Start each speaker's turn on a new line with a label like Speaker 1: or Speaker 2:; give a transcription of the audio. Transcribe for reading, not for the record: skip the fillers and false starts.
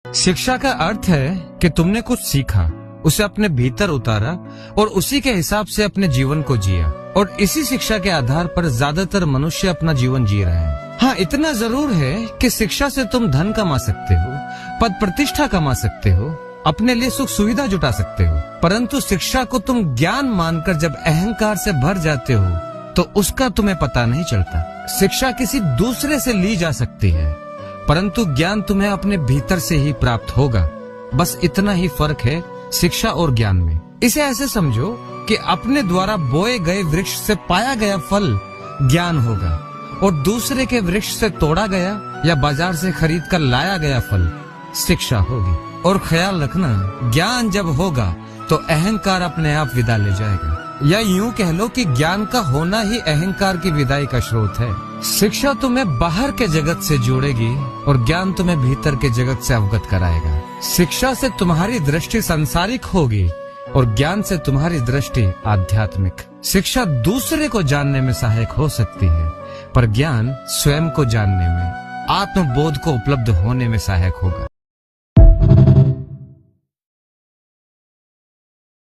Speaker 1: शिक्षा का अर्थ है कि तुमने कुछ सीखा, उसे अपने भीतर उतारा और उसी के हिसाब से अपने जीवन को जिया। और इसी शिक्षा के आधार पर ज्यादातर मनुष्य अपना जीवन जी रहे हैं। हाँ, इतना जरूर है कि शिक्षा से तुम धन कमा सकते हो, पद प्रतिष्ठा कमा सकते हो, अपने लिए सुख सुविधा जुटा सकते हो, परंतु शिक्षा को तुम ज्ञान मानकर जब अहंकार से भर जाते हो तो उसका तुम्हें पता नहीं चलता। शिक्षा किसी दूसरे से ली जा सकती है, परंतु ज्ञान तुम्हें अपने भीतर से ही प्राप्त होगा। बस इतना ही फर्क है शिक्षा और ज्ञान में। इसे ऐसे समझो कि अपने द्वारा बोए गए वृक्ष से पाया गया फल ज्ञान होगा और दूसरे के वृक्ष से तोड़ा गया या बाजार से खरीद कर लाया गया फल शिक्षा होगी। और ख्याल रखना, ज्ञान जब होगा तो अहंकार अपने आप विदा ले जाएगा, या यूं कह लो कि ज्ञान का होना ही अहंकार की विदाई का स्रोत है। शिक्षा तुम्हें बाहर के जगत से जोड़ेगी और ज्ञान तुम्हें भीतर के जगत से अवगत कराएगा। शिक्षा से तुम्हारी दृष्टि सांसारिक होगी और ज्ञान से तुम्हारी दृष्टि आध्यात्मिक। शिक्षा दूसरे को जानने में सहायक हो सकती है, पर ज्ञान स्वयं को जानने में, आत्मबोध को उपलब्ध होने में सहायक होगा।